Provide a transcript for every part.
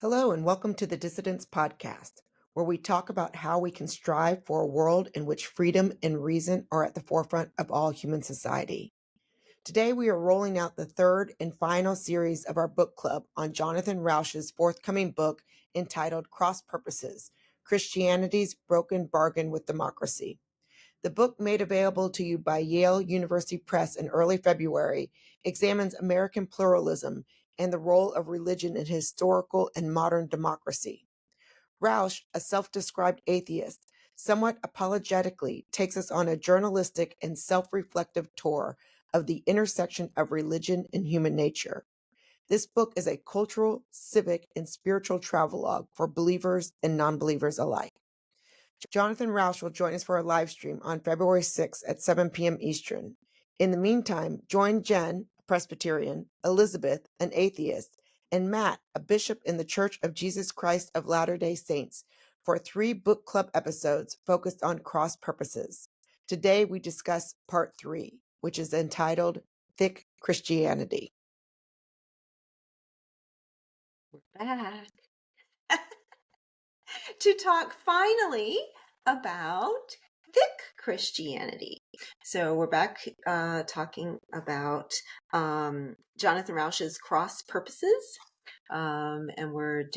Hello, and welcome to the Dissidents Podcast, where we talk about how we can strive for a world in which freedom and reason are at the forefront of all human society. Today, we are rolling out the third and final series of our book club on Jonathan Rauch's forthcoming book entitled Cross Purposes: Christianity's Broken Bargain with Democracy. The book, made available to you by Yale University Press in early February, examines American pluralism and the role of religion in historical and modern democracy. Rauch, a self-described atheist, somewhat apologetically takes us on a journalistic and self-reflective tour of the intersection of religion and human nature. This book is a cultural, civic, and spiritual travelogue for believers and non-believers alike. Jonathan Rauch will join us for a live stream on February 6th at 7 p.m. Eastern. In the meantime, join Jen, a Presbyterian, Elizabeth, an atheist, and Matt, a bishop in the Church of Jesus Christ of Latter-day Saints, for 3 book club episodes focused on cross purposes. Today, we discuss part 3, which is entitled Thick Christianity. We're back to talk finally about thick Christianity. So we're back talking about Jonathan Rauch's Cross Purposes, and we're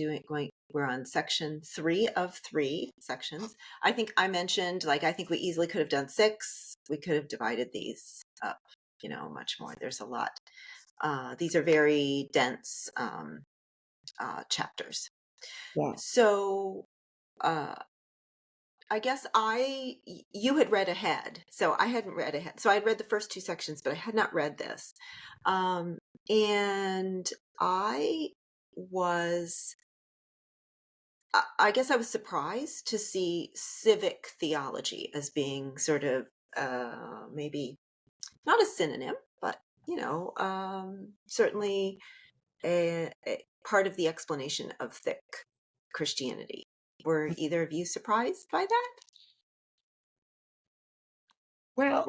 on section 3 of 3 sections. I think I mentioned, I think we easily could have done 6. We could have divided these up, much more. There's a lot. These are very dense chapters. Yeah. So I guess you had read ahead, so I hadn't read ahead. So I'd read the first 2 sections, but I had not read this. And I guess I was surprised to see civic theology as being sort of maybe not a synonym, but certainly a part of the explanation of thick Christianity. Were either of you surprised by that? Well,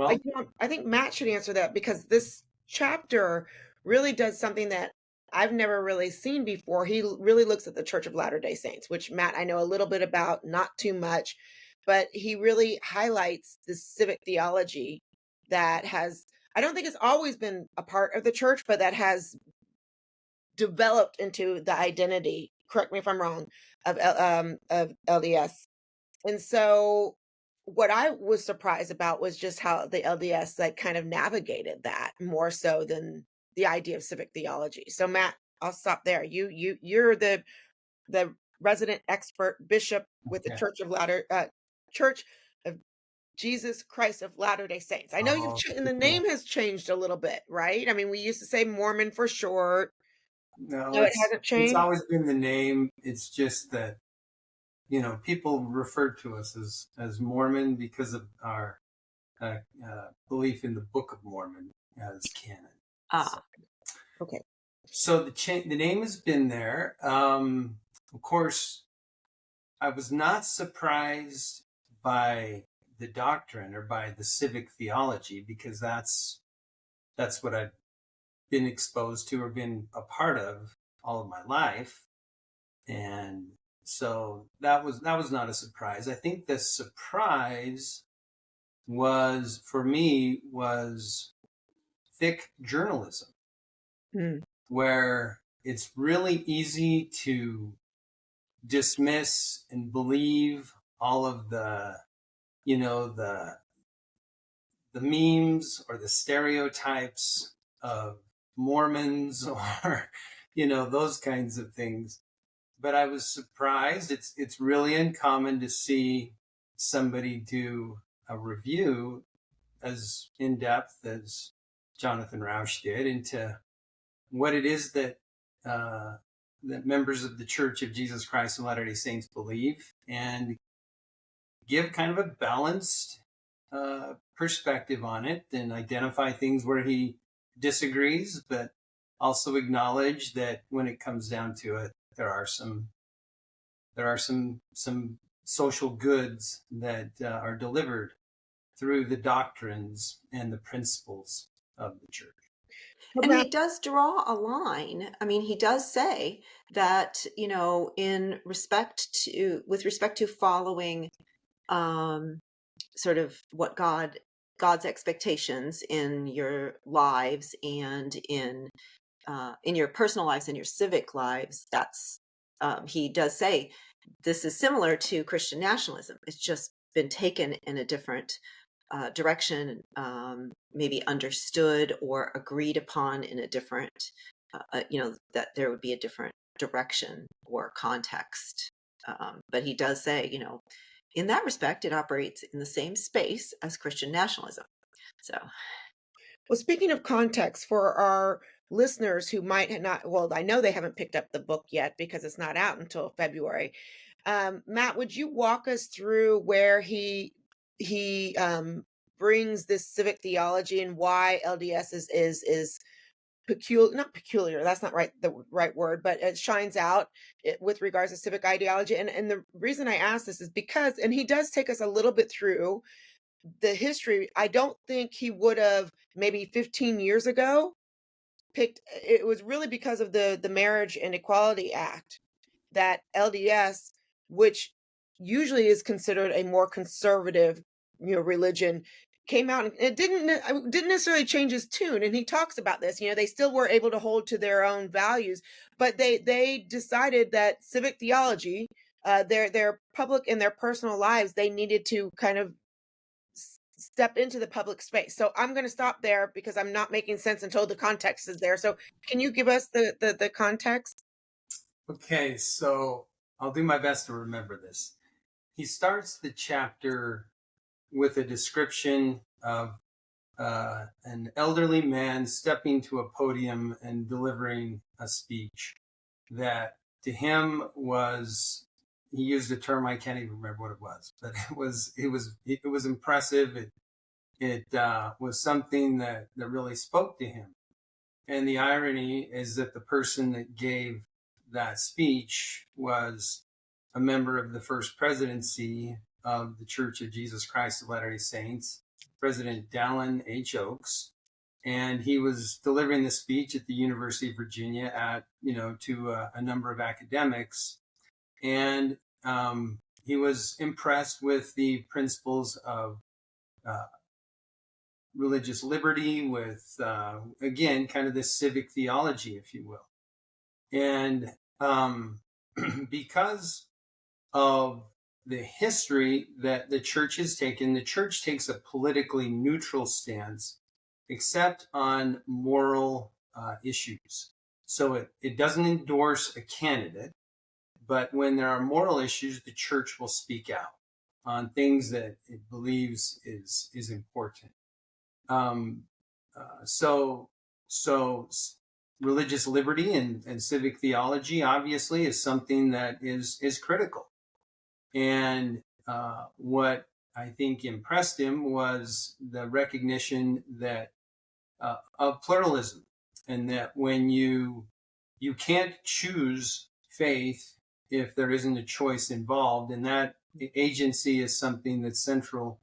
I think Matt should answer that, because this chapter really does something that I've never really seen before. He really looks at the Church of Latter-day Saints, which, Matt, I know a little bit about, not too much, but he really highlights this civic theology that I don't think it's always been a part of the church, but that has developed into the identity, correct me if I'm wrong, of LDS. And so what I was surprised about was just how the LDS kind of navigated that more so than the idea of civic theology. So Matt, I'll stop there. You're the resident expert bishop with the Church of Jesus Christ of Latter-day Saints. I know and the name has changed a little bit, right? I mean, we used to say Mormon for short. No, It hasn't changed. It's always been the name. It's just that, people refer to us as Mormon because of our belief in the Book of Mormon as canon. Okay. So the name has been there. Of course, I was not surprised by the doctrine or by the civic theology, because that's what I've been exposed to or been a part of all of my life. And so that was not a surprise. I think the surprise for me was thick journalism, where it's really easy to dismiss and believe all of the memes or the stereotypes of Mormons or those kinds of things. But I was surprised. It's really uncommon to see somebody do a review as in depth as Jonathan Rauch did into what it is that that members of the Church of Jesus Christ of Latter-day Saints believe, and give kind of a balanced perspective on it, and identify things where he disagrees, but also acknowledge that when it comes down to it, there are some social goods that are delivered through the doctrines and the principles of the church. And he does draw a line. I mean, he does say that, with respect to following sort of what God's expectations in your lives and in your personal lives and your civic lives, that's he does say this is similar to Christian nationalism. It's just been taken in a different direction, maybe understood or agreed upon in a different, that there would be a different direction or context. But he does say, in that respect, it operates in the same space as Christian nationalism. So, Well, speaking of context, for our listeners who might not, well, I know they haven't picked up the book yet because it's not out until February. Matt, would you walk us through where he brings this civic theology and why LDS is peculiar, not peculiar, that's not the right word, but it shines out with regards to civic ideology. And the reason I ask this is because, and he does take us a little bit through the history. I don't think he would have maybe 15 years ago picked. It was really because of the Marriage and Equality Act that LDS, which usually is considered a more conservative, religion, came out, and it didn't necessarily change his tune. And he talks about this. They still were able to hold to their own values, but they decided that civic theology, their public and their personal lives, they needed to kind of step into the public space. So I'm going to stop there because I'm not making sense until the context is there. So can you give us the context? Okay, so I'll do my best to remember this. He starts the chapter with a description of an elderly man stepping to a podium and delivering a speech that to him was, he used a term, I can't even remember what it was, but it was impressive. It was something that really spoke to him. And the irony is that the person that gave that speech was a member of the first presidency of the Church of Jesus Christ of Latter-day Saints, President Dallin H. Oaks. And he was delivering the speech at the University of Virginia to a number of academics. And he was impressed with the principles of religious liberty, with, again, kind of this civic theology, if you will. And because of the history that the church has taken, the church takes a politically neutral stance, except on moral issues. So it doesn't endorse a candidate, but when there are moral issues, the church will speak out on things that it believes is important. So religious liberty and civic theology obviously is something that is critical. And what I think impressed him was the recognition that of pluralism, and that when you can't choose faith if there isn't a choice involved, and that agency is something that's central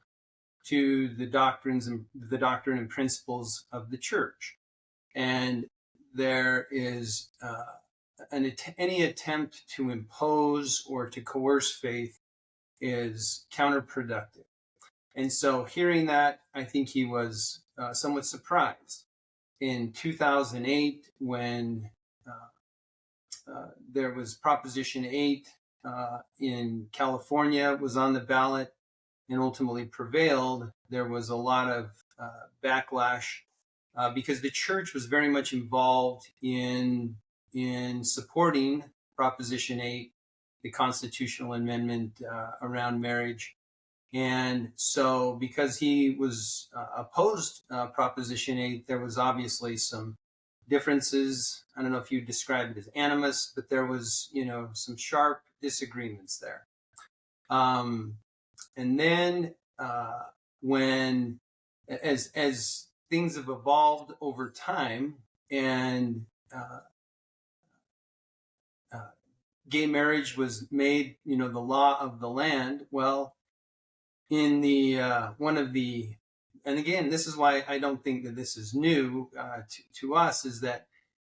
to the doctrine and principles of the church. And there is any attempt to impose or to coerce faith is counterproductive. And so hearing that, I think he was somewhat surprised. In 2008, when there was Proposition 8 in California, was on the ballot and ultimately prevailed, there was a lot of backlash because the church was very much involved in supporting Proposition 8, the constitutional amendment around marriage. And so because he was opposed Proposition 8, there was obviously some differences. I don't know if you describe it as animus, but there was, some sharp disagreements there. And then when, as things have evolved over time, and gay marriage was made, the law of the land. Well, in the one of the and again, this is why I don't think that this is new to us, is that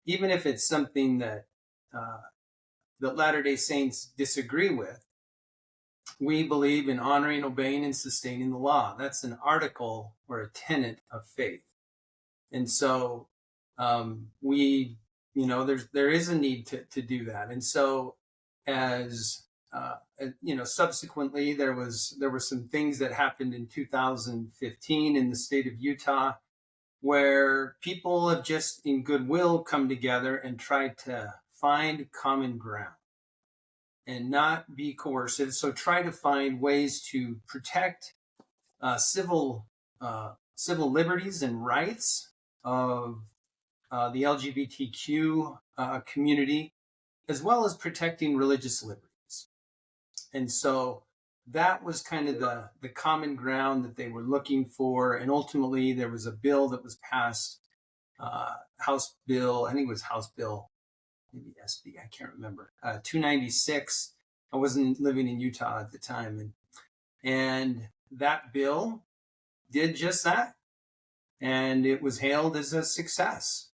even if it's something that that Latter-day Saints disagree with, we believe in honoring, obeying, and sustaining the law. That's an article or a tenet of faith. And so we, there is a need to do that. And so as subsequently there were some things that happened in 2015 in the state of Utah where people have just in goodwill come together and tried to find common ground and not be coercive. So try to find ways to protect civil liberties and rights of the LGBTQ community, as well as protecting religious liberties. And so that was kind of the common ground that they were looking for. And ultimately, there was a bill that was passed, House Bill, I think it was House Bill, maybe SB, I can't remember, 296. I wasn't living in Utah at the time. And that bill did just that. And it was hailed as a success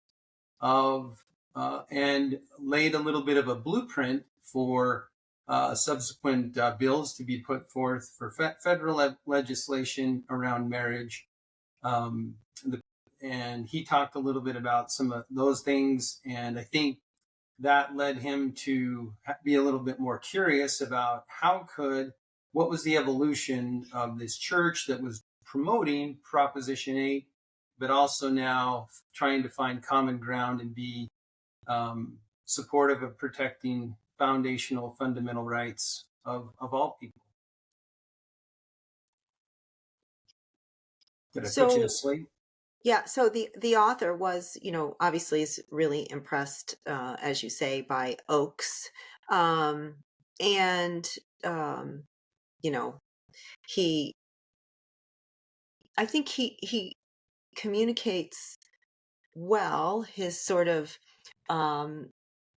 and laid a little bit of a blueprint for subsequent bills to be put forth for federal legislation around marriage. And he talked a little bit about some of those things. And I think that led him to be a little bit more curious about what was the evolution of this church that was promoting Proposition 8, but also now trying to find common ground and be supportive of protecting foundational, fundamental rights of all people. Did I put you to sleep? Yeah, so the author was, obviously is really impressed, as you say, by Oakes, and I think he communicates well his sort of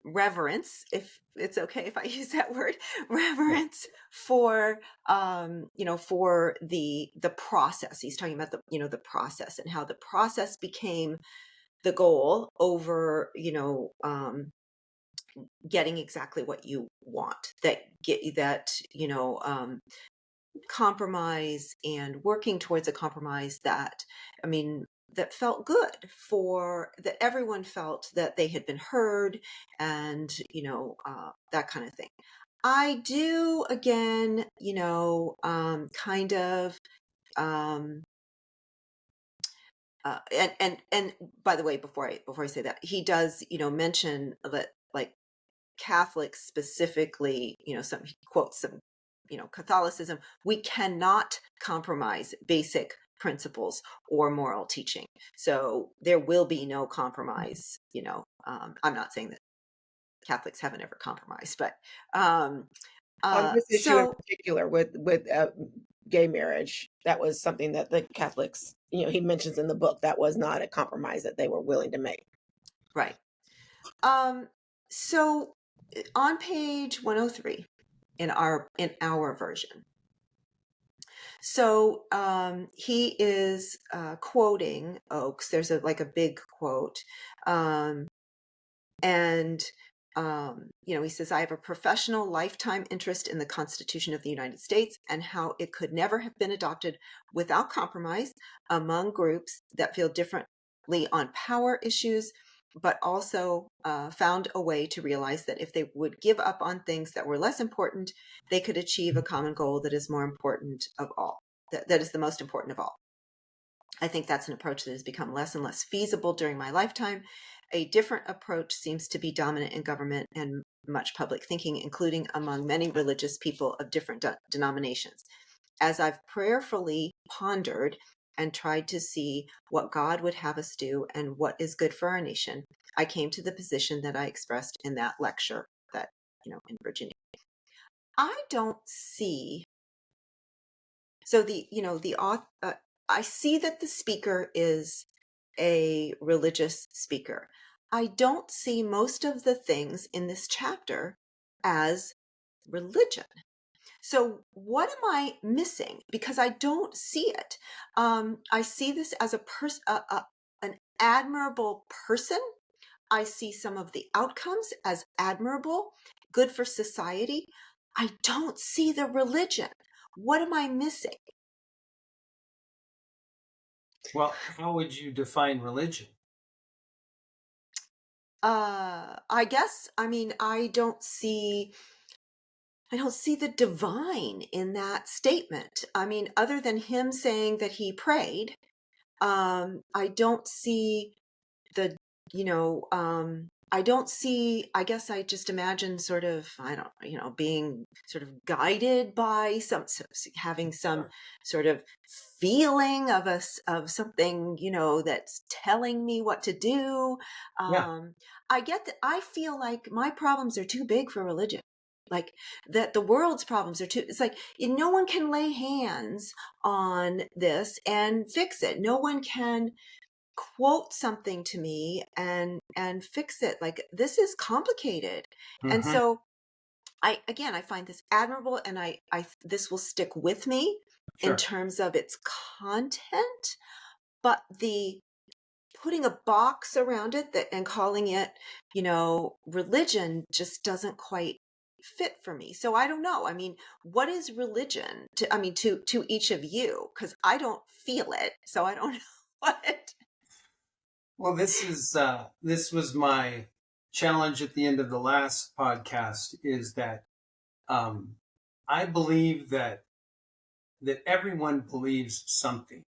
reverence, if it's okay if I use that word, reverence for for the process. He's talking about the process and how the process became the goal over getting exactly what you want, compromise and working towards a compromise that felt good, that everyone felt that they had been heard, and that kind of thing. I do, again, kind of and by the way, before I say that, he does mention that, like, Catholics specifically, some he quotes some Catholicism, we cannot compromise basic principles or moral teaching. So there will be no compromise. I'm not saying that Catholics haven't ever compromised, but On this issue in particular with gay marriage, that was something that the Catholics, he mentions in the book, that was not a compromise that they were willing to make. Right. So on page 103 in our version, so he is quoting Oakes. There's a big quote, and he says, "I have a professional lifetime interest in the Constitution of the United States and how it could never have been adopted without compromise among groups that feel differently on power issues, but also found a way to realize that if they would give up on things that were less important, they could achieve a common goal that is more important of all, that is the most important of all. I think that's an approach that has become less and less feasible during my lifetime. A different approach seems to be dominant in government and much public thinking, including among many religious people of different denominations. As I've prayerfully pondered and tried to see what God would have us do and what is good for our nation, I came to the position that I expressed in that lecture that, in Virginia. I don't see, so I see that the speaker is a religious speaker. I don't see most of the things in this chapter as religion. So what am I missing? Because I don't see it. I see this as an admirable person. I see some of the outcomes as admirable, good for society. I don't see the religion. What am I missing? Well, how would you define religion? I guess, I mean, I don't see the divine in that statement. I mean, other than him saying that he prayed, I don't see the, I don't see, I guess I just imagine sort of, I don't, being sort of guided by having some Sure. sort of feeling of of something, that's telling me what to do. Yeah. I get that. I feel like my problems are too big for religion. Like that the world's problems are too, it's like no one can lay hands on this and fix it. No one can quote something to me and fix it. Like this is complicated. And Hmm. so I find this admirable, and I this will stick with me in Sure. terms of its content, but the putting a box around it that and calling it, religion just doesn't quite fit for me. So I don't know. I mean, what is religion to, I mean, to each of you? Because I don't feel it. So I don't know what. Well, this was my challenge at the end of the last podcast, is that um, I believe that everyone believes something,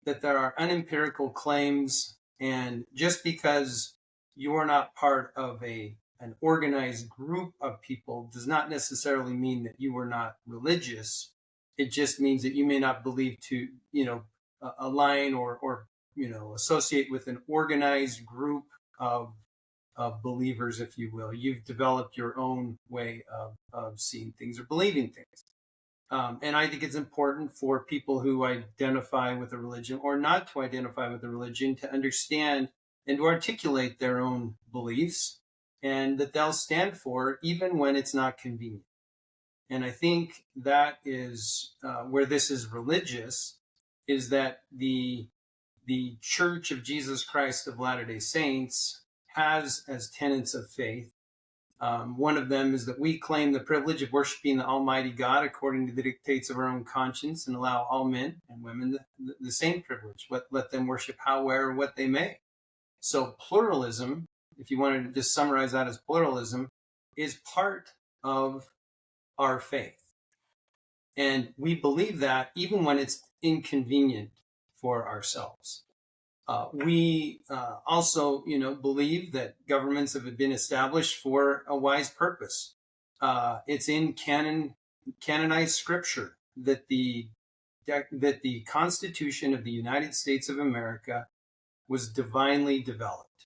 that there are unempirical claims, and just because you are not part of an organized group of people does not necessarily mean that you are not religious. It just means that you may not believe to, align or associate with an organized group of believers, if you will. You've developed your own way of seeing things or believing things. And I think it's important for people who identify with a religion or not to identify with a religion to understand and to articulate their own beliefs, and that they'll stand for even when it's not convenient. And I think that is where this is religious, is that the Church of Jesus Christ of Latter-day Saints has as tenets of faith. One of them is that we claim the privilege of worshiping the Almighty God according to the dictates of our own conscience, and allow all men and women the same privilege. Let them worship how, where, or what they may. So pluralism, if you wanted to just summarize that as pluralism, is part of our faith. And we believe that even when it's inconvenient for ourselves. We also, believe that governments have been established for a wise purpose. It's in canonized scripture that the Constitution of the United States of America was divinely developed.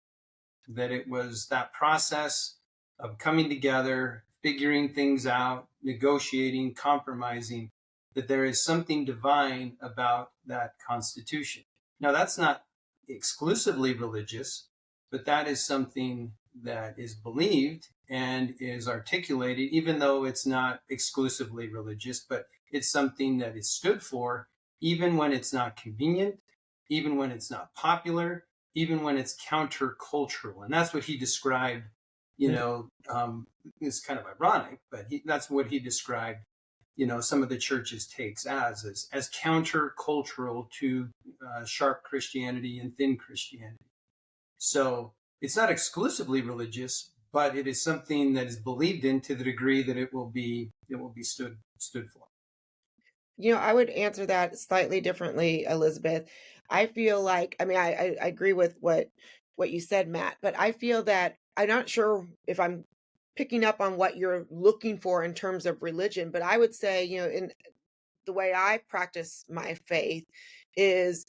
That it was that process of coming together, figuring things out, negotiating, compromising, that there is something divine about that Constitution. Now, that's not exclusively religious, but that is something that is believed and is articulated, even though it's not exclusively religious, but it's something that is stood for, even when it's not convenient, even when it's not popular, even when it's countercultural. And that's what he described, it's kind of ironic, but that's what he described, some of the church's takes as countercultural to sharp Christianity and thin Christianity. So it's not exclusively religious, but it is something that is believed in to the degree that it will be stood for. I would answer that slightly differently, Elizabeth. I feel like, I mean, I agree with what you said, Matt, but I feel that I'm not sure if I'm picking up on what you're looking for in terms of religion, but I would say, in the way I practice my faith is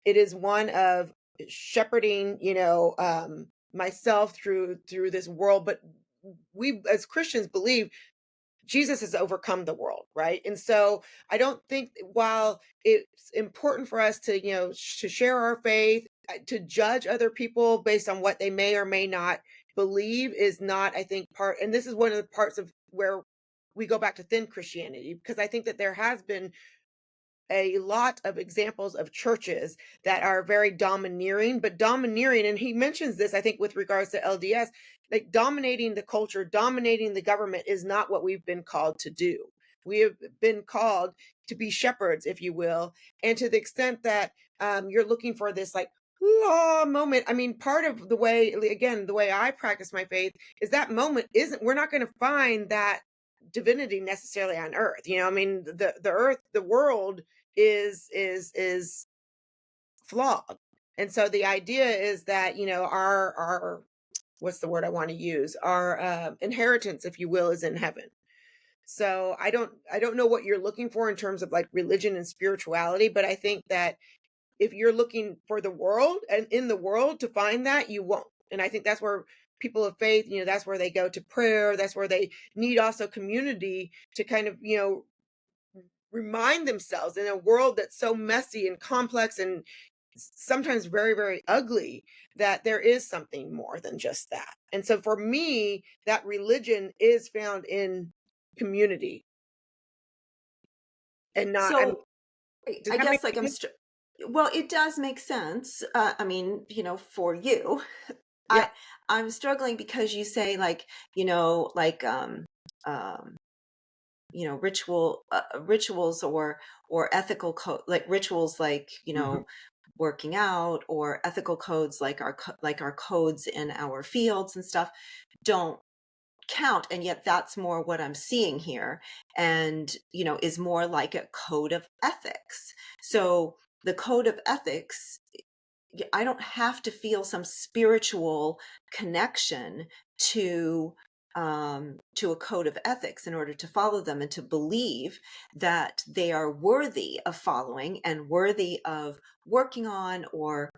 it is one of shepherding, myself through this world. But we as Christians believe Jesus has overcome the world, right? And so I don't think while it's important for us to, to share our faith, to judge other people based on what they may or may not believe is not, I think, part, and this is one of the parts of where we go back to thin Christianity, because I think that there has been a lot of examples of churches that are very domineering, and he mentions this, I think, with regards to LDS, like dominating the culture, dominating the government is not what we've been called to do. We have been called to be shepherds, if you will. And to the extent that you're looking for this like law moment, I mean, part of the way, again, the way I practice my faith is that moment we're not going to find that divinity necessarily on earth. I mean, the earth, the world is flawed. And so the idea is that, our what's the word I want to use? Our inheritance, if you will, is in heaven. So I don't know what you're looking for in terms of like religion and spirituality, but I think that if you're looking for the world and in the world to find that, you won't. And I think that's where people of faith, that's where they go to prayer. That's where they need also community to kind of, remind themselves in a world that's so messy and complex and sometimes very, very ugly, that there is something more than just that. And so for me, that religion is found in community and not, I mean, So does I that make guess like sense? well, it does make sense. I mean, for you, Yeah. I'm struggling because you say like, like um rituals or ethical code, like rituals like, Mhm. working out, or ethical codes like like our codes in our fields and stuff don't count, and yet that's more what I'm seeing here, and is more like a code of ethics. So the code of ethics, I don't have to feel some spiritual connection to to a code of ethics in order to follow them and to believe that they are worthy of following and worthy of working on, or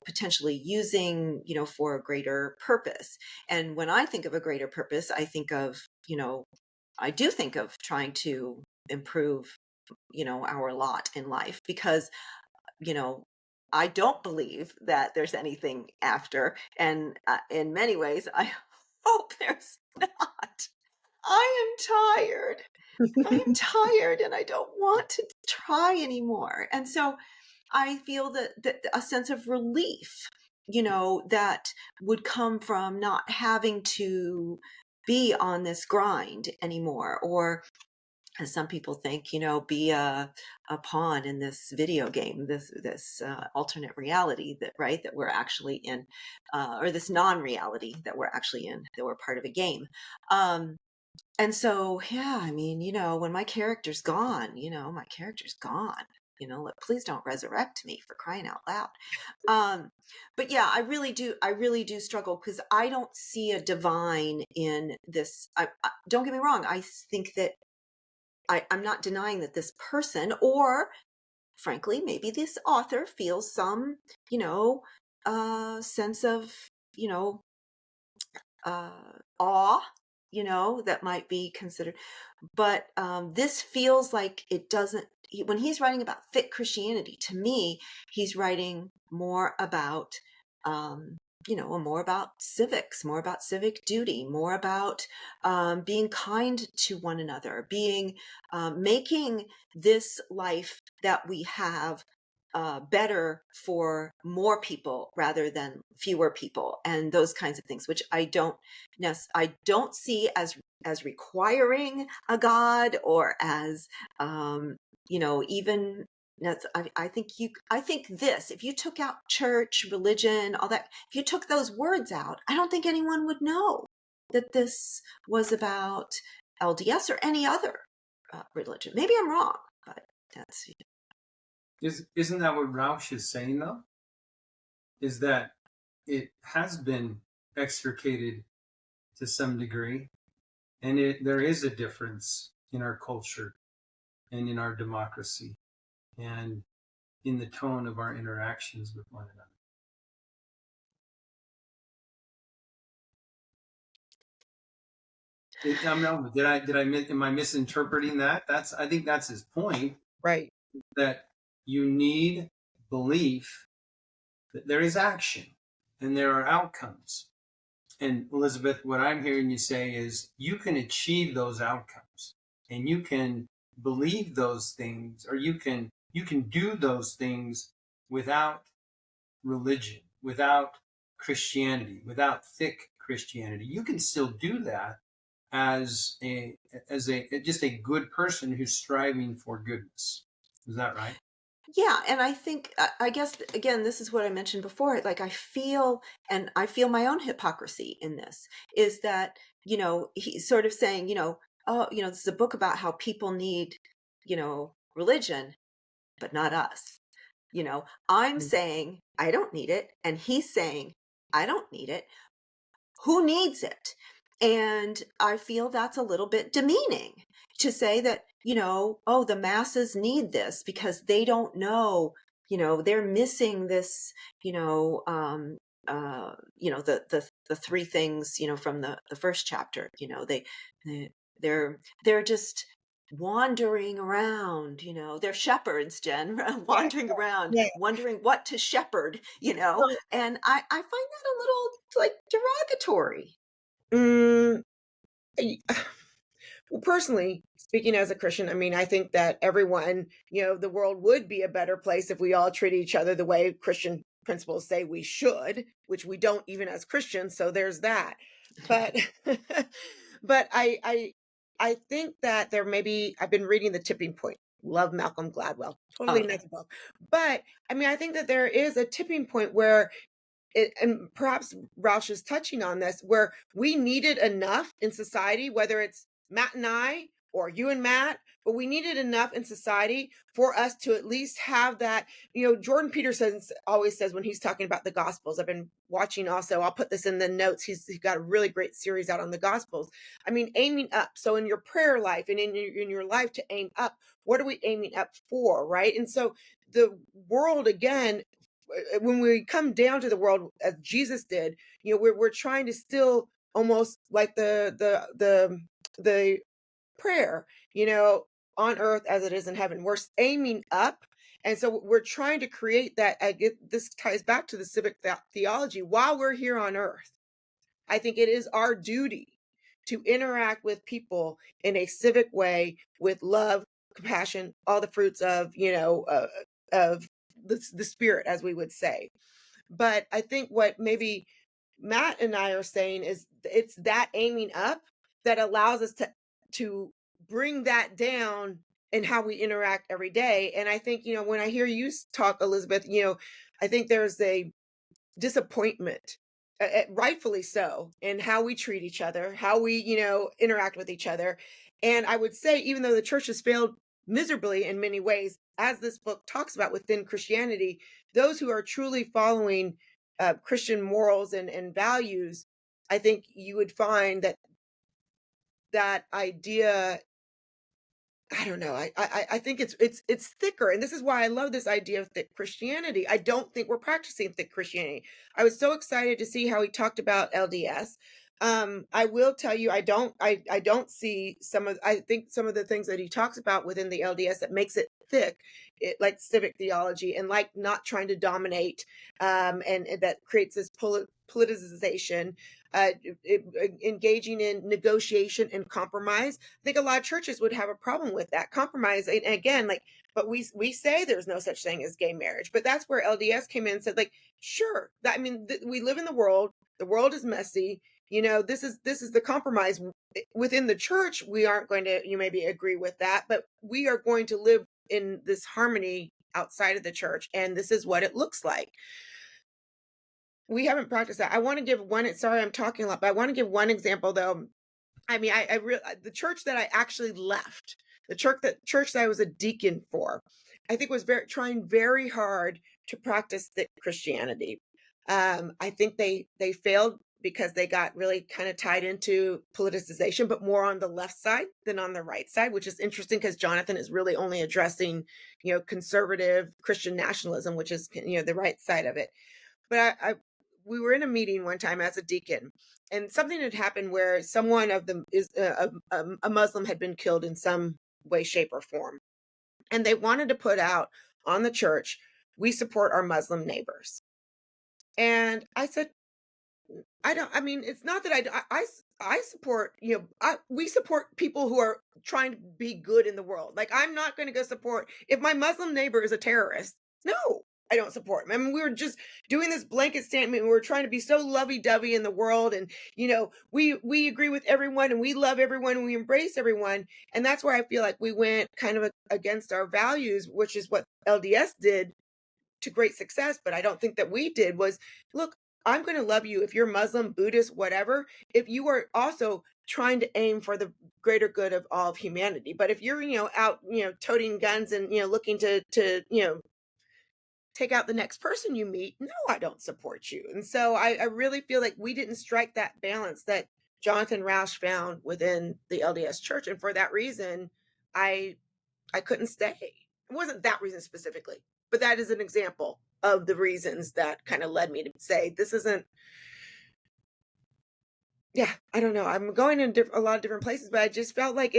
potentially using, for a greater purpose. And when I think of a greater purpose, I do think of trying to improve, our lot in life, because you know, I don't believe that there's anything after. And in many ways, I hope there's not. I am tired. I am tired and I don't want to try anymore. And so I feel that a sense of relief, that would come from not having to be on this grind anymore, or as some people think, be a pawn in this video game, this alternate reality that we're actually in, or this non-reality that we're actually in, that we're part of a game. And so, yeah, I mean, when my character's gone, my character's gone. Please don't resurrect me, for crying out loud. But yeah, I really do struggle, because I don't see a divine in this. Don't get me wrong. I think that I'm not denying that this person, or frankly, maybe this author, feels some, sense of, you know, awe, that might be considered. But this feels like it doesn't, when he's writing about thick Christianity, to me, he's writing more about, more about civics, more about civic duty, more about being kind to one another, making this life that we have better for more people rather than fewer people, and those kinds of things, which I don't see as requiring a God, or as even I think this, if you took out church, religion, all that, if you took those words out, I don't think anyone would know that this was about LDS or any other religion. Maybe I'm wrong, but that's Isn't that what Rauch is saying, though? Is that it has been extricated to some degree, and there is a difference in our culture and in our democracy and in the tone of our interactions with one another. Am I misinterpreting that? I think that's his point. Right. That you need belief that there is action and there are outcomes, And Elizabeth, what I'm hearing you say is you can achieve those outcomes, and you can believe those things, or you can do those things without religion, without Christianity, without thick Christianity. You can still do that as a just a good person who's striving for goodness. Is that right? Yeah, and I think I guess again, this is what I mentioned before. Like I feel my own hypocrisy in this is that he's sort of saying oh this is a book about how people need religion, but not us. I'm saying I don't need it, and he's saying I don't need it. Who needs it? And I feel that's a little bit demeaning to say that, oh, the masses need this because they don't know, they're missing this, the three things, from the first chapter, they they're just wandering around, they're shepherds, Jen, Yeah, wandering around, yeah. wondering what to shepherd, So, and I find that a little like derogatory. mm, I- well, personally speaking, as a Christian, I mean, I think that everyone, the world would be a better place if we all treat each other the way Christian principles say we should, which we don't even as Christians. So there's that. But, but I think that there may be. I've been reading The Tipping Point. Love Malcolm Gladwell. Oh Totally yeah. another book. But I mean, I think that there is a tipping point where and perhaps Roush is touching on this, where we needed enough in society, whether it's Matt and I or you and Matt, but we needed enough in society for us to at least have that. Jordan Peterson always says when he's talking about the Gospels, I've been watching also, I'll put this in the notes. He's got a really great series out on the Gospels. I mean, aiming up. So in your prayer life and in your life to aim up, what are we aiming up for, right? And so the world, again, when we come down to the world as Jesus did, we're trying to still almost like the prayer, on earth as it is in heaven. We're aiming up. And so we're trying to create that. This ties back to the civic theology while we're here on earth. I think it is our duty to interact with people in a civic way with love, compassion, all the fruits of the spirit, as we would say. But I think what maybe Matt and I are saying is it's that aiming up that allows us to bring that down in how we interact every day. And I think, when I hear you talk, Elizabeth, I think there's a disappointment, rightfully so, in how we treat each other, how we, interact with each other. And I would say, even though the church has failed miserably in many ways, as this book talks about within Christianity, those who are truly following Christian morals and values, I think you would find that idea. I don't know. I think it's thicker, and this is why I love this idea of thick Christianity. I don't think we're practicing thick Christianity. I was so excited to see how he talked about LDS. I will tell you, I don't see I think some of the things that he talks about within the LDS that makes it thick, like civic theology and like not trying to dominate, and that creates this politicization, engaging in negotiation and compromise. I think a lot of churches would have a problem with that compromise. And again, but we say there's no such thing as gay marriage, but that's where LDS came in and said, sure, we live in the world. The world is messy. This is the compromise within the church. We aren't going to, you maybe agree with that, but we are going to live in this harmony outside of the church, and this is what it looks like. We haven't practiced that. I want to give one. Sorry, I'm talking a lot, but I want to give one example though. I mean, the church that I actually left, the church that I was a deacon for, I think was trying very hard to practice the Christianity. I think they failed because they got really kind of tied into politicization, but more on the left side than on the right side, which is interesting because Jonathan is really only addressing, conservative Christian nationalism, which is, the right side of it. But we were in a meeting one time as a deacon, and something had happened where someone of them is a Muslim had been killed in some way, shape, or form, and they wanted to put out on the church, "We support our Muslim neighbors." And I said, I mean, it's not that I support, we support people who are trying to be good in the world. Like, I'm not going to go support, if my Muslim neighbor is a terrorist, no, I don't support him. I mean, we were just doing this blanket statement. And we're trying to be so lovey-dovey in the world. And, we agree with everyone and we love everyone and we embrace everyone. And that's where I feel like we went kind of against our values, which is what LDS did to great success, but I don't think that we did. Was, look, I'm going to love you if you're Muslim, Buddhist, whatever, if you are also trying to aim for the greater good of all of humanity. But if you're, out, toting guns and, looking to, take out the next person you meet, no, I don't support you. And so I really feel like we didn't strike that balance that Jonathan Rauch found within the LDS church. And for that reason, I couldn't stay. It wasn't that reason specifically, but that is an example of the reasons that kind of led me to say, this isn't, I don't know. I'm going in a lot of different places, but I just felt like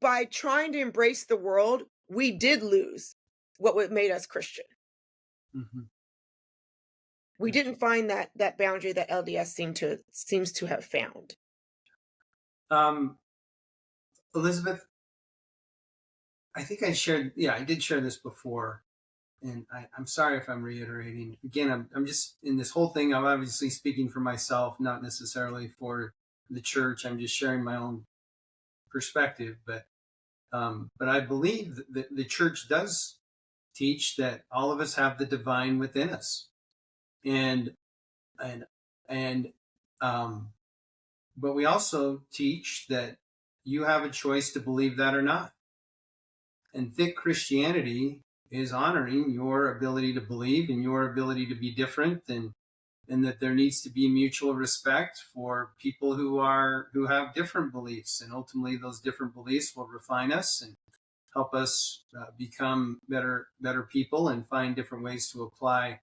by trying to embrace the world, we did lose what made us Christian. Mm-hmm. We didn't find that boundary that LDS seems to have found. Elizabeth, I think I did share this before, and I'm sorry if I'm reiterating. Again, I'm just, in this whole thing, I'm obviously speaking for myself, not necessarily for the church. I'm just sharing my own perspective, but I believe that the church does teach that all of us have the divine within us, and but we also teach that you have a choice to believe that or not. And thick Christianity is honoring your ability to believe and your ability to be different, and that there needs to be mutual respect for people who have different beliefs, and ultimately those different beliefs will refine us and help us become better people and find different ways to apply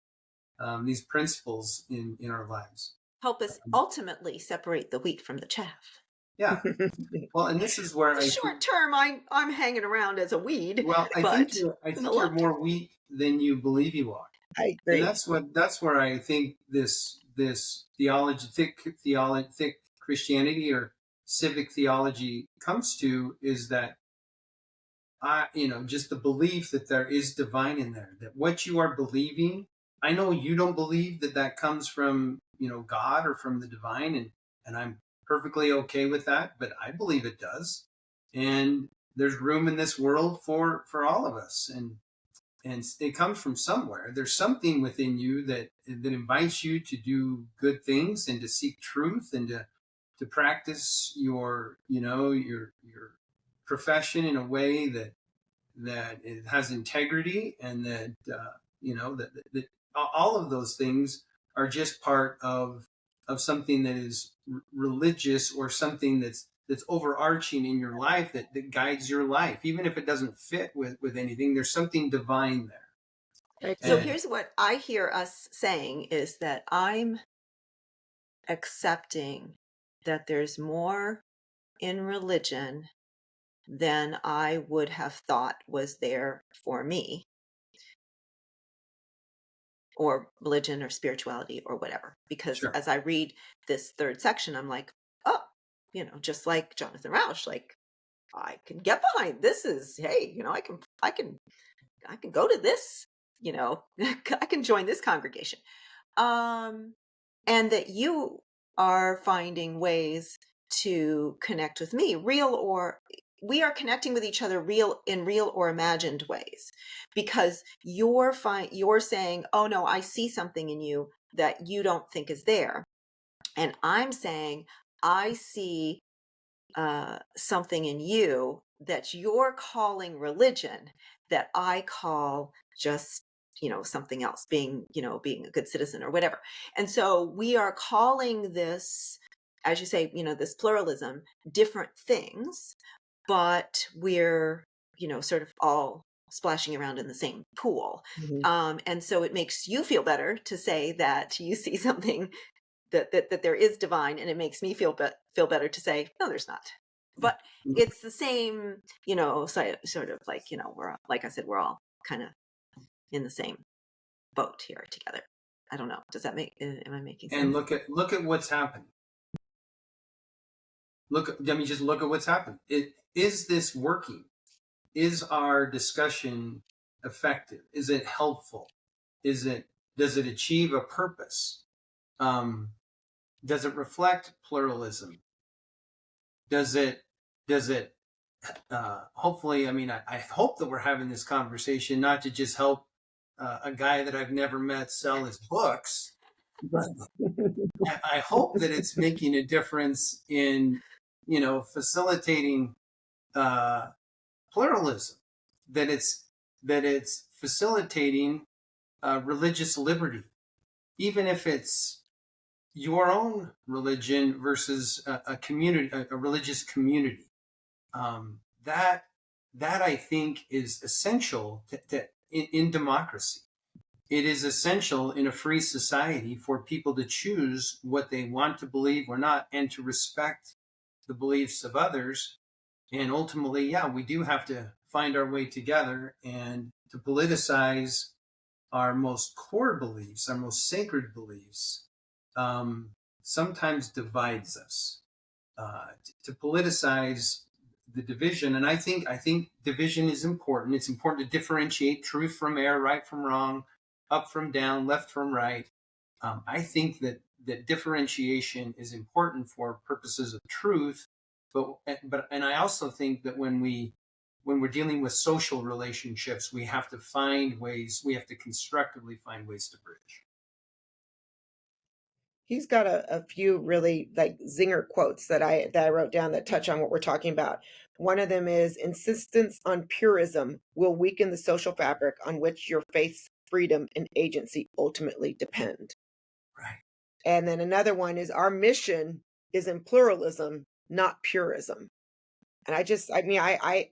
these principles in our lives. Help us ultimately separate the wheat from the chaff. Yeah. Well, and this is where short term, I'm hanging around as a weed. Well, I think you're more wheat than you believe you are. I agree. And that's where I think this theology, thick Christianity or civic theology comes to, is that just the belief that there is divine in there, that what you are believing, I know you don't believe that comes from, God or from the divine, and I'm perfectly okay with that, but I believe it does. And there's room in this world for all of us. And it comes from somewhere. There's something within you that invites you to do good things and to seek truth and to practice your profession in a way that it has integrity, and that that all of those things are just part of something that is religious, or something that's overarching in your life that guides your life, even if it doesn't fit with anything. There's something divine there. So here's what I hear us saying, is that I'm accepting that there's more in religion than I would have thought was there for me, or religion or spirituality or whatever. Because Sure. as I read this third section, I'm like, oh, just like Jonathan Rauch, like, I can get behind this. Is, hey, I can go to this, I can join this congregation. And that you are finding ways to connect with me, we are connecting with each other in real or imagined ways, because you're saying, oh no, I see something in you that you don't think is there. And I'm saying, I see something in you that you're calling religion, that I call just, something else, being a good citizen or whatever. And so we are calling this, as you say, this pluralism, different things, but we're, sort of all splashing around in the same pool. Mm-hmm. And so it makes you feel better to say that you see something that there is divine, and it makes me feel better to say, no, there's not. But it's the same, sort of like, we're, like I said, we're all kind of in the same boat here together. I don't know. Does that make? Am I making sense? And look at what's happened. Let me just look at what's happened. Is this working? Is our discussion effective? Is it helpful? Does it achieve a purpose? Does it reflect pluralism? Does it hopefully, I mean, I hope that we're having this conversation not to just help a guy that I've never met sell his books, but I hope that it's making a difference in, facilitating pluralism, that it's facilitating religious liberty, even if it's your own religion versus a community, a religious community. That I think is essential in democracy. It is essential in a free society for people to choose what they want to believe or not, and to respect the beliefs of others. And ultimately, yeah, we do have to find our way together, and to politicize our most core beliefs, our most sacred beliefs, sometimes divides us. To politicize the division, and I think division is important. It's important to differentiate truth from error, right from wrong, up from down, left from right. I think that differentiation is important for purposes of truth, but I also think that when we're dealing with social relationships, we have to find ways. We have to constructively find ways to bridge. He's got a few really like zinger quotes that I wrote down that touch on what we're talking about. One of them is, insistence on purism will weaken the social fabric on which your faith's freedom and agency ultimately depend. Right. And then another one is, our mission is in pluralism, not purism. And I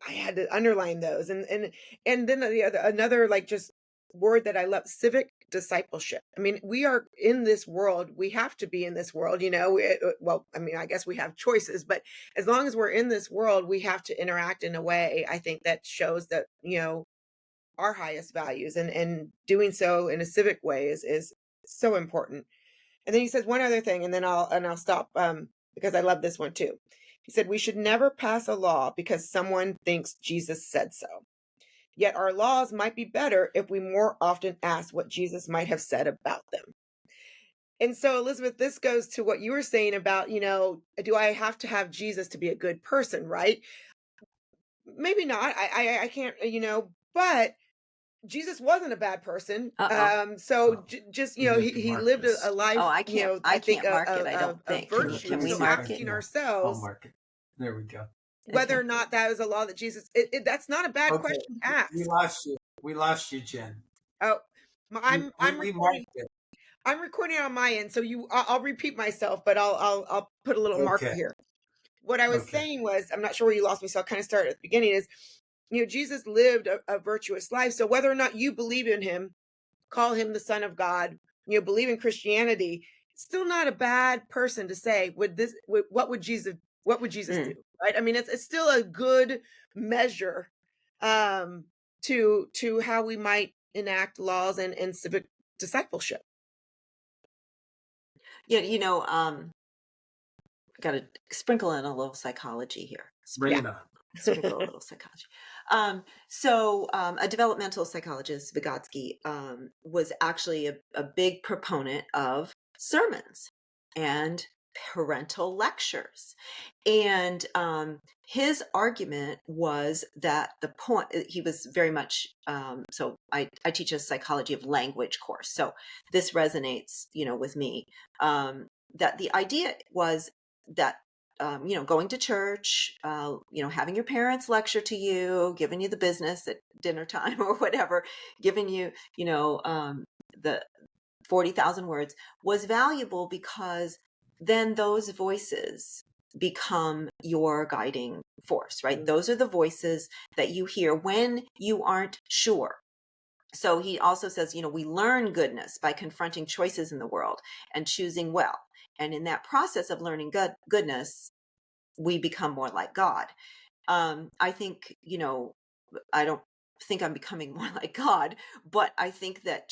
had to underline those. And then another like just word that I love, civic discipleship. I mean, we are in this world. We have to be in this world, I guess we have choices, but as long as we're in this world, we have to interact in a way, I think, that shows that, our highest values, and doing so in a civic way is so important. And then he says one other thing, and then I'll stop, because I love this one too. He said, we should never pass a law because someone thinks Jesus said so. Yet our laws might be better if we more often ask what Jesus might have said about them. And so, Elizabeth, this goes to what you were saying about, do I have to have Jesus to be a good person, right? Maybe not. I can't, but Jesus wasn't a bad person. He lived a life, I think mark it. I don't think. Virtue. Can we so mark asking it? ourselves, I'll mark it. There we go. Whether or not that was a law that Jesus, that's not a bad question to ask. We lost you, Jen. Oh, I'm recording. It. I'm recording on my end, so I'll repeat myself, but I'll put a little marker here. What I was saying was, I'm not sure where you lost me, so I'll kind of start at the beginning. Is, Jesus lived a virtuous life. So whether or not you believe in him, call him the Son of God, believe in Christianity, it's still not a bad person to say, what would Jesus do? Right? I mean, it's still a good measure to how we might enact laws and civic discipleship. Yeah, got to sprinkle in a little psychology here. Bring it on. Sprinkle a little psychology. A developmental psychologist, Vygotsky, was actually a big proponent of sermons and parental lectures. And his argument was that the point, he was very much, so I teach a psychology of language course. So this resonates, with me, that the idea was that going to church, having your parents lecture to you, giving you the business at dinner time or whatever, giving you, the 40,000 words was valuable, because then those voices become your guiding force, right? Those are the voices that you hear when you aren't sure. So he also says, we learn goodness by confronting choices in the world and choosing well. And in that process of learning goodness, we become more like God. I think, I don't think I'm becoming more like God, but I think that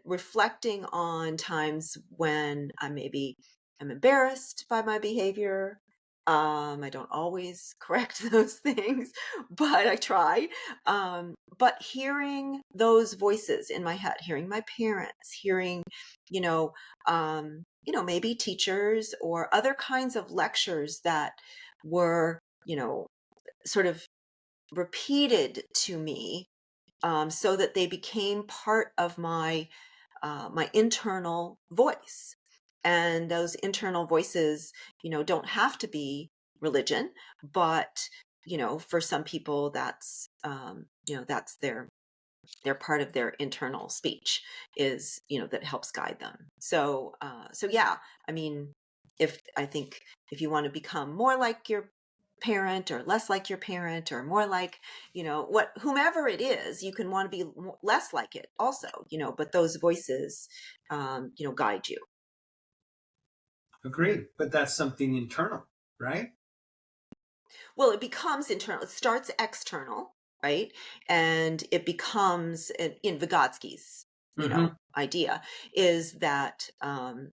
reflecting on times when I'm embarrassed by my behavior. I don't always correct those things, but I try. But hearing those voices in my head, hearing my parents, hearing, you know, maybe teachers or other kinds of lectures that were, sort of repeated to me, so that they became part of my internal voice. And those internal voices, don't have to be religion, but for some people, that's their part of their internal speech is, that helps guide them. So yeah, I mean, I think if you want to become more like your parent or less like your parent or more like, whomever it is, you can want to be less like it also, but those voices, guide you. Agreed. But that's something internal, right? Well, it becomes internal. It starts external, right? And it becomes in Vygotsky's, Mm-hmm. idea is that, and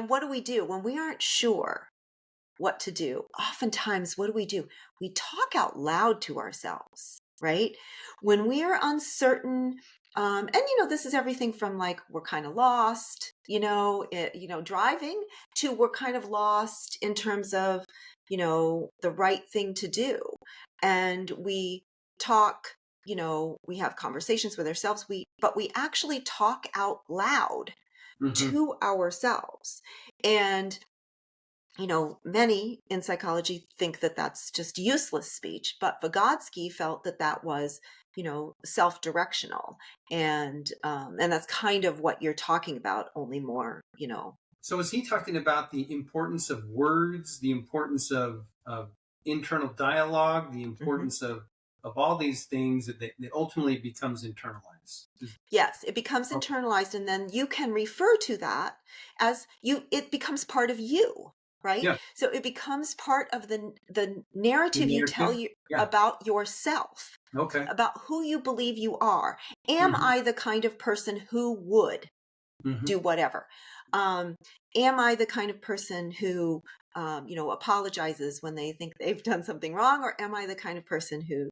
what do we do when we aren't sure what to do? Oftentimes, what do? We talk out loud to ourselves, right? When we are uncertain, and this is everything from like we're kind of lost, driving, to we're kind of lost in terms of, the right thing to do, and we talk. We have conversations with ourselves. But we actually talk out loud Mm-hmm. to ourselves, and many in psychology think that that's just useless speech, but Vygotsky felt that that was, self-directional, and that's kind of what you're talking about, only more, So is he talking about the importance of words, the importance of internal dialogue, the Mhm. importance of all these things that ultimately becomes internalized? Yes, it becomes Okay. internalized, and then you can refer to that as it becomes part of you, right? Yeah. So it becomes part of the The narrative you tell narrative. you Yeah. about yourself, Okay. about who you believe you are. Am Mm-hmm. I the kind of person who would Mm-hmm. do whatever? Um, am I the kind of person who, apologizes when they think they've done something wrong? Or am I the kind of person who,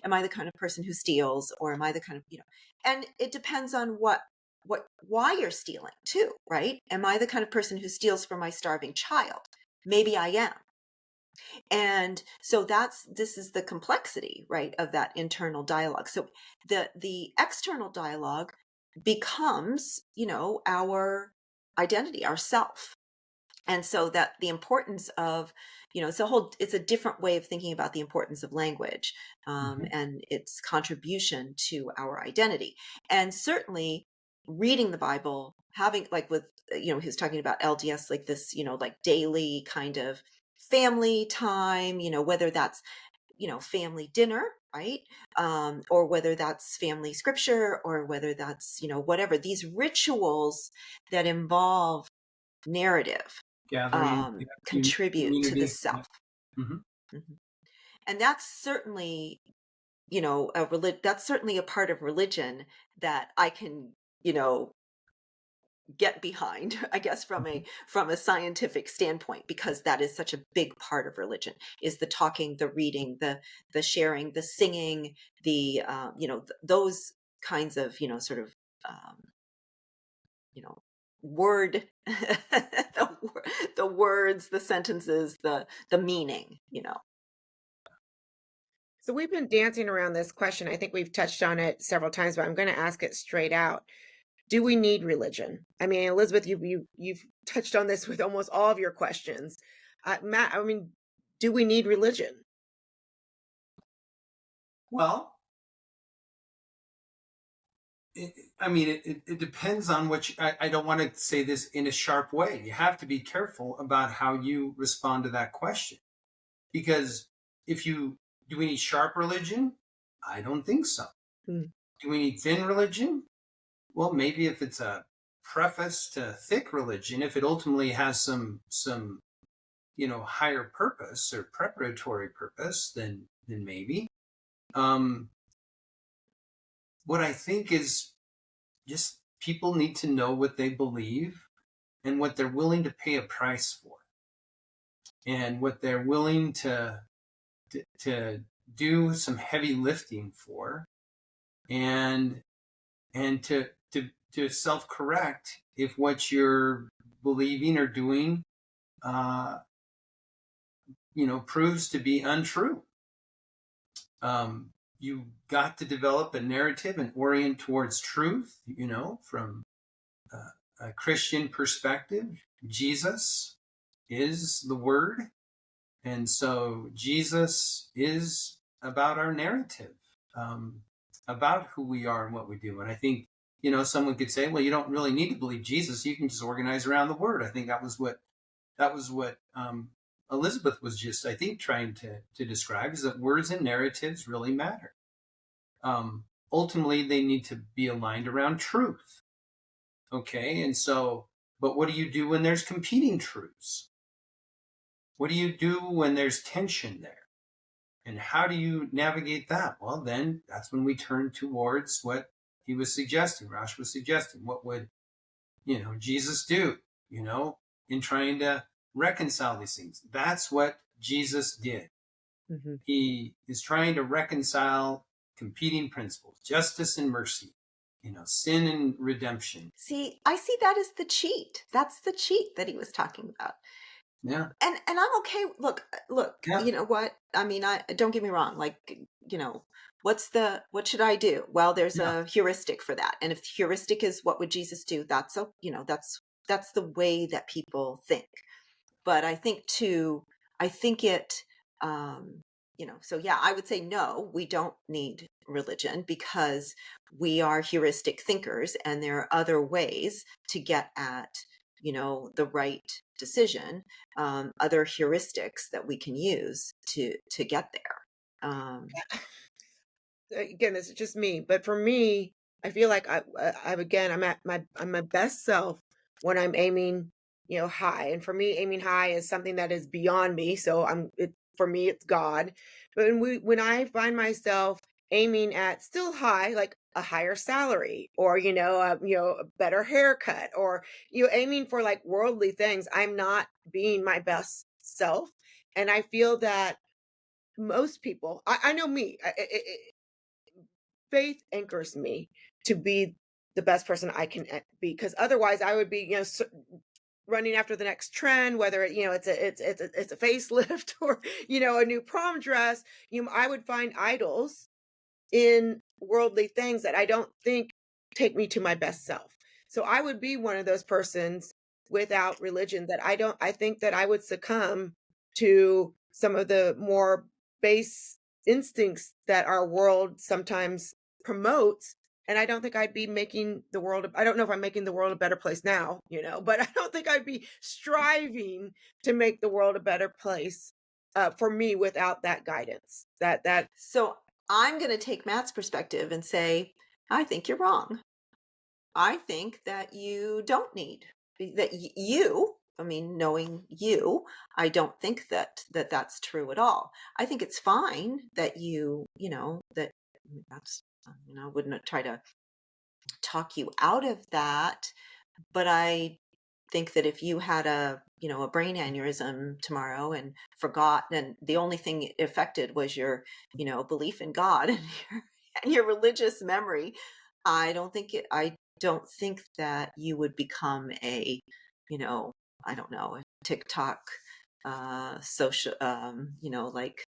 am I the kind of person who steals? Or am I the kind of, and it depends on why you're stealing too, right? Am I the kind of person who steals from my starving child? Maybe I am. And so this is the complexity, right, of that internal dialogue. So the external dialogue becomes, our identity, our self. And so that the importance of, it's a different way of thinking about the importance of language, Mm-hmm. and its contribution to our identity. And certainly reading the Bible, having like with, he was talking about LDS, like this, like daily kind of family time, whether that's, family dinner, right? Or whether that's family scripture, or whether that's, whatever, these rituals that involve narrative, Gathering, contribute to the community. Yeah. self. Mm-hmm. Mhm. And that's certainly, that's certainly a part of religion that I can, get behind, I guess, from a scientific standpoint, because that is such a big part of religion, is the talking, the reading, the sharing, the singing, the those kinds of, sort of, um, word, the words, the sentences, the meaning, So we've been dancing around this question. I think we've touched on it several times, but I'm going to ask it straight out. Do we need religion? I mean, Elizabeth, you've touched on this with almost all of your questions. Matt, I mean, do we need religion? Well, it depends on I don't want to say this in a sharp way. You have to be careful about how you respond to that question. Because do we need sharp religion? I don't think so. Hmm. Do we need thin religion? Well, maybe if it's a preface to thick religion, if it ultimately has some higher purpose or preparatory purpose, then maybe. what I think is just people need to know what they believe and what they're willing to pay a price for, and what they're willing to do some heavy lifting for, and to self-correct if what you're believing or doing proves to be untrue. You got to develop a narrative and orient towards truth, from a Christian perspective. Jesus is the Word. And so Jesus is about our narrative, about who we are and what we do. And I think, someone could say, well, you don't really need to believe Jesus. You can just organize around the Word. I think that was what Elizabeth was just, I think, trying to describe, is that words and narratives really matter. Ultimately, they need to be aligned around truth. Okay, and so, but what do you do when there's competing truths? What do you do when there's tension there? And how do you navigate that? Well, then that's when we turn towards what he was suggesting, Rauch was suggesting. What would, Jesus do, in trying to reconcile these things? That's what Jesus did. Mm-hmm. He is trying to reconcile competing principles, justice and mercy, sin and redemption. See, I see that as the cheat. That's the cheat that he was talking about. Yeah. And I'm okay. Look, yeah. You know what? I mean, don't get me wrong. Like, what should I do? Well, there's a heuristic for that. And if the heuristic is what would Jesus do? That's the way that people think. But I think so yeah, I would say no, we don't need religion because we are heuristic thinkers, and there are other ways to get at the right decision, other heuristics that we can use to get there. Again, this is just me, but for me, I feel like I'm at my best self when I'm aiming, high. And for me, aiming high is something that is beyond me. So for me, it's God. But when I find myself aiming at still high, like a higher salary, or a better haircut, or aiming for like worldly things, I'm not being my best self. And I feel that most people, I know me, faith anchors me to be the best person I can be, because otherwise I would be, running after the next trend, whether it's a facelift or a new prom dress. I would find idols in worldly things that I don't think take me to my best self. So I would be one of those persons without religion that I think that I would succumb to some of the more base instincts that our world sometimes promotes. And I don't think I'd be making the world, I don't know if I'm making the world a better place now, but I don't think I'd be striving to make the world a better place for me without that guidance. So I'm going to take Matt's perspective and say, I think you're wrong. I think that you don't need that knowing you, I don't think that's true at all. I think it's fine that I wouldn't try to talk you out of that, but I think that if you had a brain aneurysm tomorrow and forgot, and the only thing it affected was your belief in God and your religious memory, I don't think that you would become a I don't know, a TikTok social like,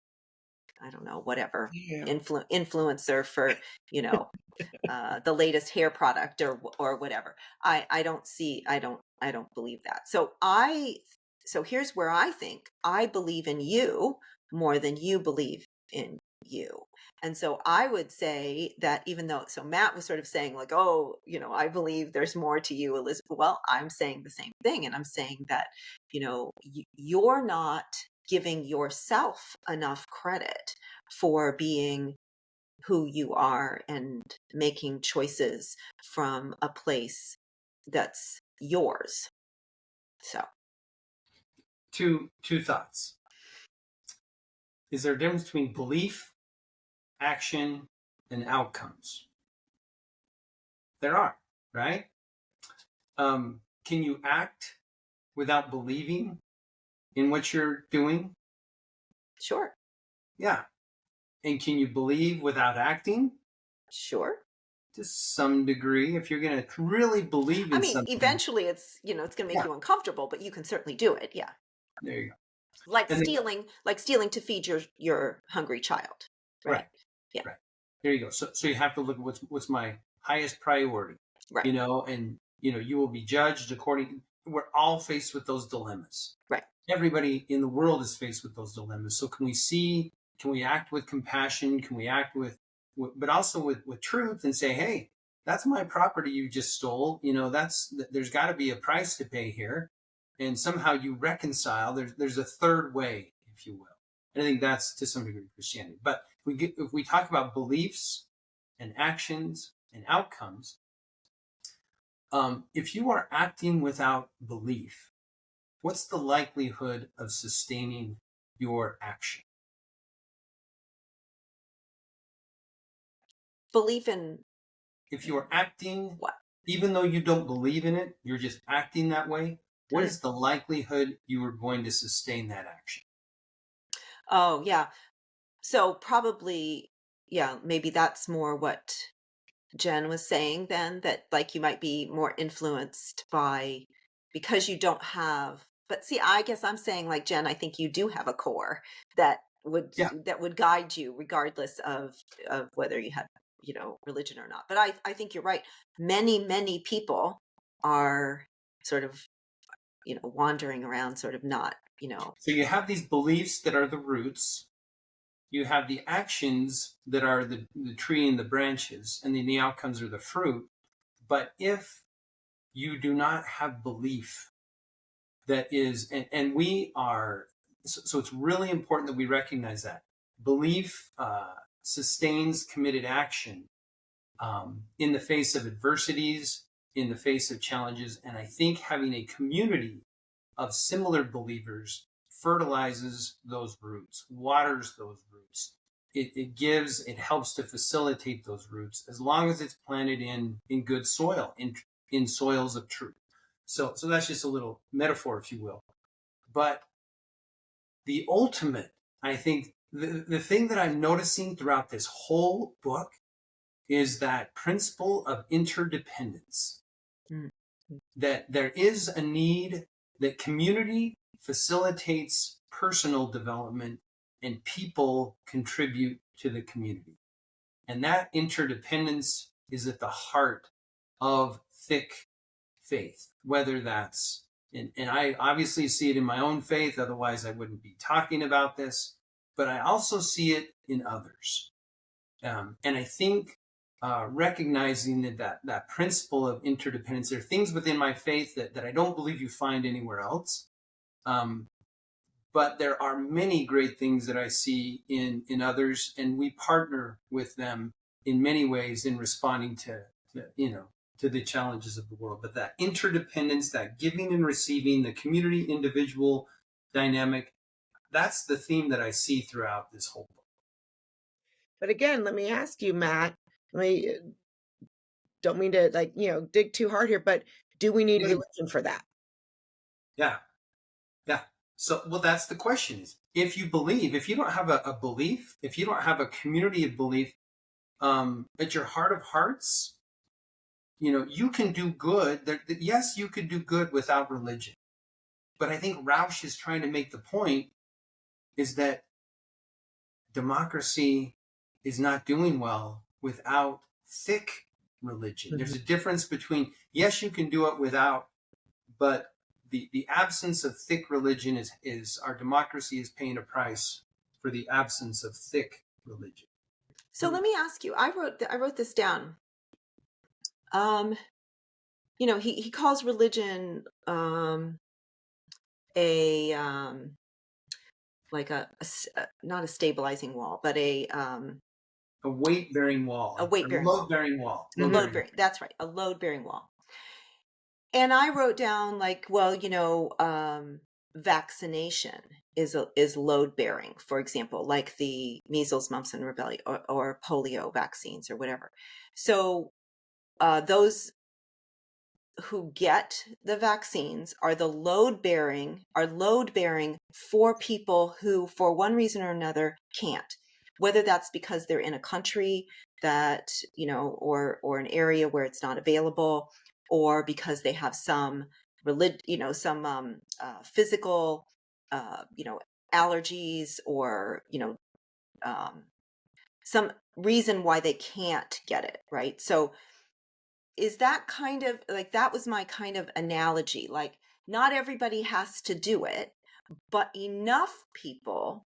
I don't know, whatever, influencer for the latest hair product or whatever. I don't believe that. So here's where I think I believe in you more than you believe in you. And so I would say that so Matt was sort of saying like, oh, I believe there's more to you, Elizabeth. Well, I'm saying the same thing. And I'm saying that, you're not giving yourself enough credit for being who you are and making choices from a place that's yours. So two thoughts. Is there a difference between belief, action, and outcomes? There are, right? Can you act without believing in what you're doing? Sure. Yeah. And can you believe without acting? Sure. To some degree, if you're going to really believe I in mean, something. eventually it's, it's going to make Yeah, you uncomfortable, but you can certainly do it. Yeah. there you go. Like And then, stealing to feed your hungry child. Right. right, Yeah. right. There you go. So you have to look at what's my highest priority, Right. and you will be judged according. We're all faced with those dilemmas. Right. Everybody in the world is faced with those dilemmas. So can we act with compassion? Can we act but also with truth and say, hey, that's my property you just stole. There's got to be a price to pay here. And somehow you reconcile. There's a third way, if you will. And I think that's to some degree Christianity. But if we talk about beliefs and actions and outcomes, if you are acting without belief, what's the likelihood of sustaining your action? Belief in If you're acting, what? even though you don't believe in it, you're just acting that way, what Mm. is the likelihood you are going to sustain that action? Oh, yeah. So probably, yeah, maybe that's more what Jen was saying then, that like you might be more influenced by because you don't have, but see, I guess I'm saying like Jen, I think you do have a core that would Yeah. guide you regardless of whether you have, religion or not. But I think you're right. Many people are sort of, wandering around, sort of not, So you have these beliefs that are the roots. You have the actions that are the tree and the branches, and then the outcomes are the fruit. But if you do not have belief that is, and we are, so it's really important that we recognize that belief sustains committed action in the face of adversities, in the face of challenges. And I think having a community of similar believers fertilizes those roots, waters those roots. It helps to facilitate those roots as long as it's planted in good soil, in soils of truth. So that's just a little metaphor, if you will. But the ultimate, I think, the thing that I'm noticing throughout this whole book is that principle of interdependence. Mm. That there is a need that community facilitates personal development and people contribute to the community. And that interdependence is at the heart of thick faith, whether that's, and I obviously see it in my own faith, otherwise I wouldn't be talking about this, but I also see it in others. And I think recognizing that principle of interdependence, there are things within my faith that I don't believe you find anywhere else. But there are many great things that I see in others, and we partner with them in many ways in responding to the challenges of the world. But that interdependence, that giving and receiving, the community individual dynamic, that's the theme that I see throughout this whole book. But again, let me ask you, Matt, don't mean to dig too hard here, but do we need religion for that? Yeah. So, well, that's the question is, if you don't have a belief, if you don't have a community of belief, at your heart of hearts, you can do good. Yes, you could do good without religion. But I think Rauch is trying to make the point is that democracy is not doing well without thick religion. Mm-hmm. There's a difference between, yes, you can do it without, but the absence of thick religion is our democracy is paying a price for the absence of thick religion. So let me ask you, I wrote this down. He calls religion like a not a stabilizing wall, but a weight-bearing wall. A weight-bearing wall. Load-bearing wall. Load-bearing. That's right. A load-bearing wall. And I wrote down like, well, vaccination is load-bearing, for example, like the measles, mumps, and rubella or polio vaccines or whatever. So those who get the vaccines are load bearing for people who, for one reason or another, can't. Whether that's because they're in a country that, or an area where it's not available, or because they have some physical, allergies, or, some reason why they can't get it, right? So is that kind of like, that was my kind of analogy. Like, not everybody has to do it, but enough people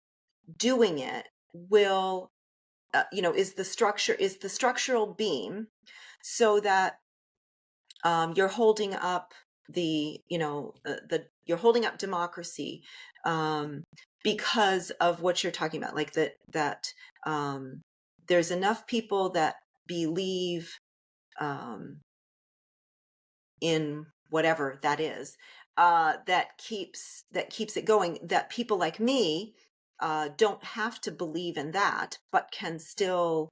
doing it will, is the structural beam, so that you're holding up you're holding up democracy, because of what you're talking about, like that there's enough people that believe in whatever that is, that keeps it going, that people like me don't have to believe in that, but can still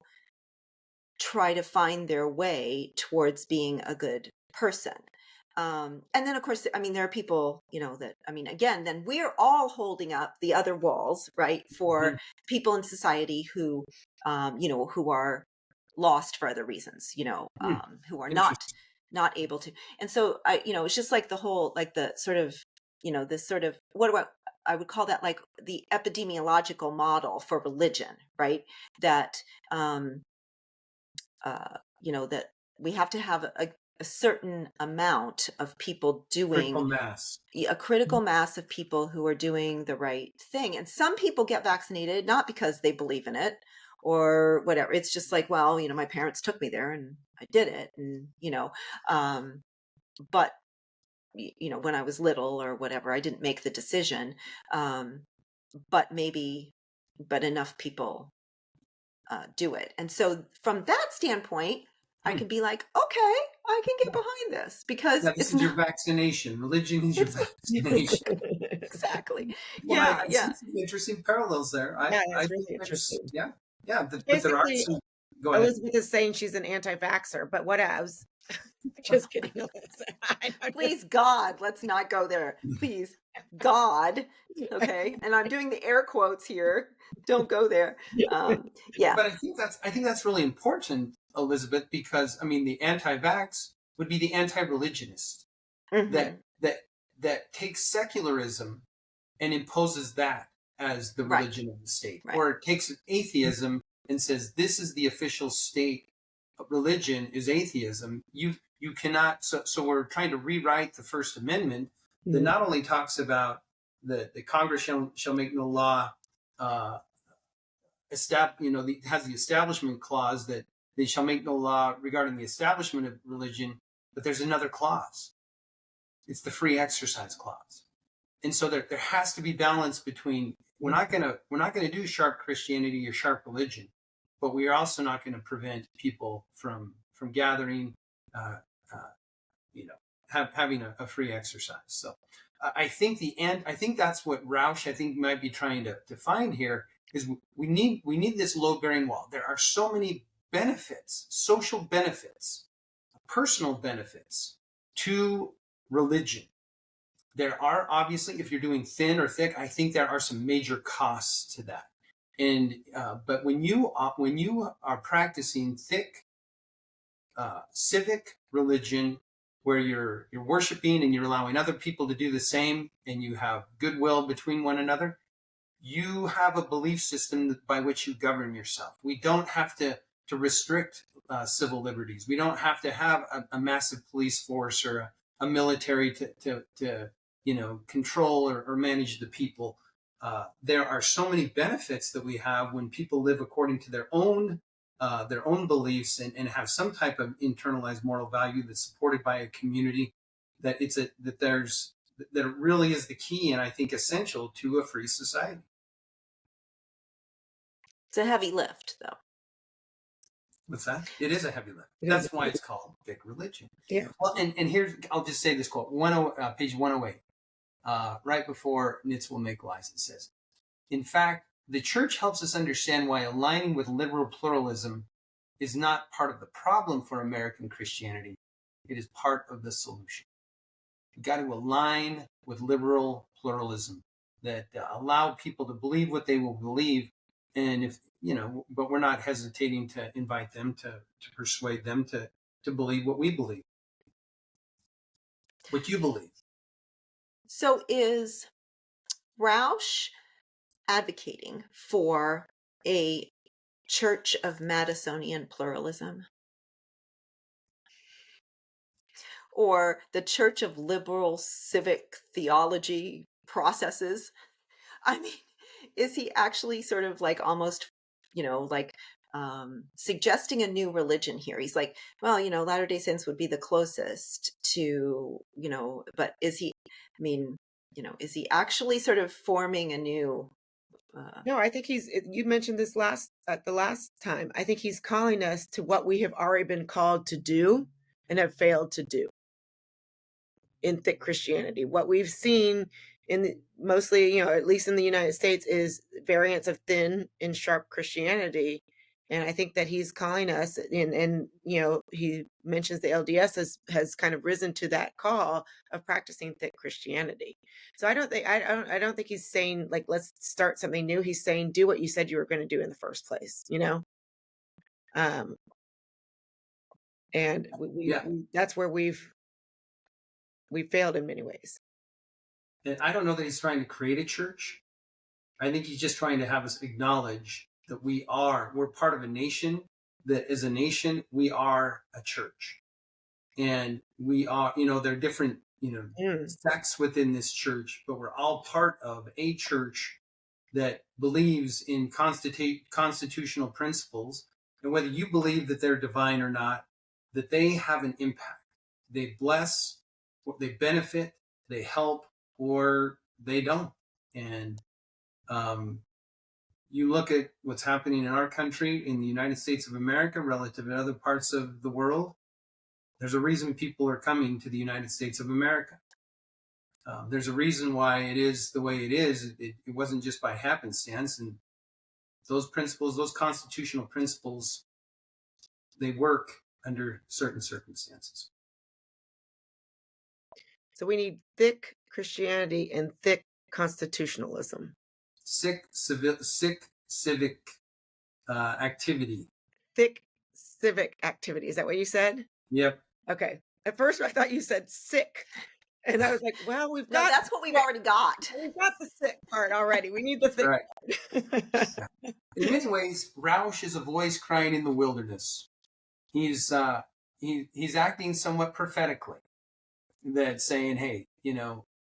try to find their way towards being a good person. And then, of course, I mean, there are people, that, I mean, again, then we're all holding up the other walls, right, for people in society who, who are lost for other reasons, who are not able to. And so it's just like the whole, like the sort of, this sort of, I would call that like the epidemiological model for religion, right? That, that we have to have a certain amount of people doing critical mass. A critical mass of people who are doing the right thing. And some people get vaccinated not because they believe in it or whatever. It's just like, well, my parents took me there and I did it. And, but, when I was little or whatever, I didn't make the decision. But enough people do it. And so from that standpoint, I can be like, okay, I can get behind this, because this is your vaccination. Religion is your vaccination. Exactly. Well, I yeah. see some interesting parallels there. I really interesting. Yeah. But there are some. Go ahead. Elizabeth is saying she's an anti-vaxxer, but whatevs. Just kidding, Elizabeth. Please, God, let's not go there. Please, God. Okay, and I'm doing the air quotes here. Don't go there. Yeah. But I think that's really important, Elizabeth, because I mean, the anti-vax would be the anti-religionist that takes secularism and imposes that as the religion of the state, or takes atheism and says this is the official state religion is atheism. You cannot. So we're trying to rewrite the First Amendment that not only talks about the Congress shall make no law. Has the establishment clause that they shall make no law regarding the establishment of religion, but there's another clause. It's the free exercise clause. And so there has to be balance between, we're not gonna do sharp Christianity or sharp religion, but we are also not going to prevent people from gathering, having a free exercise. So I think that's what Rauch might be trying to find here. Is we need this load-bearing wall. There are so many benefits, social benefits, personal benefits to religion. There are obviously, if you're doing thin or thick, I think there are some major costs to that. And but when you are practicing thick civic religion, where you're worshiping and you're allowing other people to do the same, and you have goodwill between one another, you have a belief system by which you govern yourself. We don't have to restrict civil liberties. We don't have to have a massive police force or a military to control or manage the people. There are so many benefits that we have when people live according to their own beliefs and have some type of internalized moral value that's supported by a community. That it really is the key, and I think essential to a free society. It's a heavy lift, though. What's that? It is a heavy lift. That's why it's called big religion. Yeah. Well, and here's, I'll just say this quote, page 108, right before Nitz will make lies, it says, "In fact, the church helps us understand why aligning with liberal pluralism is not part of the problem for American Christianity. It is part of the solution. You've got to align with liberal pluralism that allow people to believe what they will believe. And if, but we're not hesitating to invite them to persuade them to believe what we believe, what you believe. So is Rauch advocating for a Church of Madisonian pluralism? Or the Church of Liberal Civic Theology processes? I mean, is he actually sort of like almost, suggesting a new religion here? He's like, well, Latter-day Saints would be the closest to, but is he, is he actually sort of forming a new? No, I think you mentioned this the last time. I think he's calling us to what we have already been called to do and have failed to do in thick Christianity. What we've seen mostly, at least in the United States, is variants of thin and sharp Christianity. And I think that he's calling us, and he mentions the LDS has kind of risen to that call of practicing thick Christianity. So I don't think he's saying like, let's start something new. He's saying, do what you said you were going to do in the first place, and that's where we failed in many ways. And I don't know that he's trying to create a church. I think he's just trying to have us acknowledge that we're part of a nation, that as a nation, we are a church. And we are, there are different, sects within this church, but we're all part of a church that believes in constitutional principles. And whether you believe that they're divine or not, that they have an impact. They bless, they benefit, they help, or they don't. And you look at what's happening in our country, in the United States of America, relative to other parts of the world. There's a reason people are coming to the United States of America. There's a reason why it is the way it is. It wasn't just by happenstance. And those principles, those constitutional principles, they work under certain circumstances. So we need thick Christianity and thick constitutionalism. Sick civic activity. Thick civic activity. Is that what you said? Yep. Okay. At first I thought you said sick. And I was like, well, that's what we've already got. We've got the sick part already. We need the thick part. In many ways, Rauch is a voice crying in the wilderness. He's acting somewhat prophetically, that saying, hey,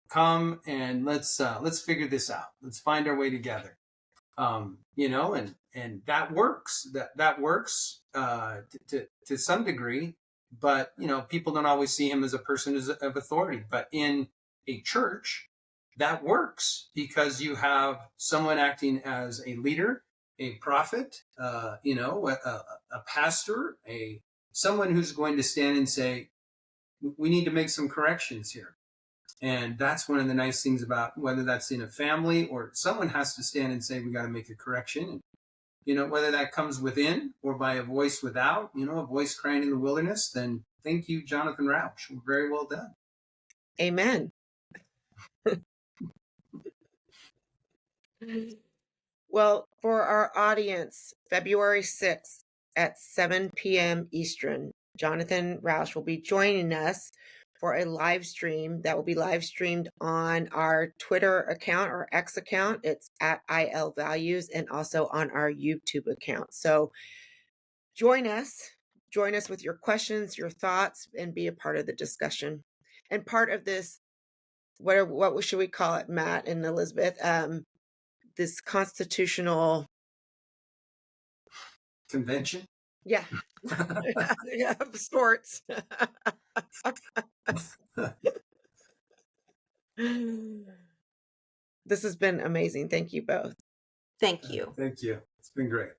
come and let's figure this out. Let's find our way together. And that works. That works to some degree, but people don't always see him as a person of authority. But in a church, that works because you have someone acting as a leader, a prophet, a pastor, someone who's going to stand and say, we need to make some corrections here. And that's one of the nice things about whether that's in a family or someone has to stand and say, we got to make a correction. And, whether that comes within or by a voice without, a voice crying in the wilderness, then thank you, Jonathan Rauch. Very well done. Amen. Well, for our audience, February 6th at 7 p.m. Eastern, Jonathan Rauch will be joining us for a live stream that will be live streamed on our Twitter account or X account. It's at IL Values, and also on our YouTube account. So join us with your questions, your thoughts, and be a part of the discussion. And part of this, what should we call it, Matt and Elizabeth? This constitutional convention? Yeah. Yeah, of sorts. This has been amazing. Thank you both. Thank you. Thank you. It's been great.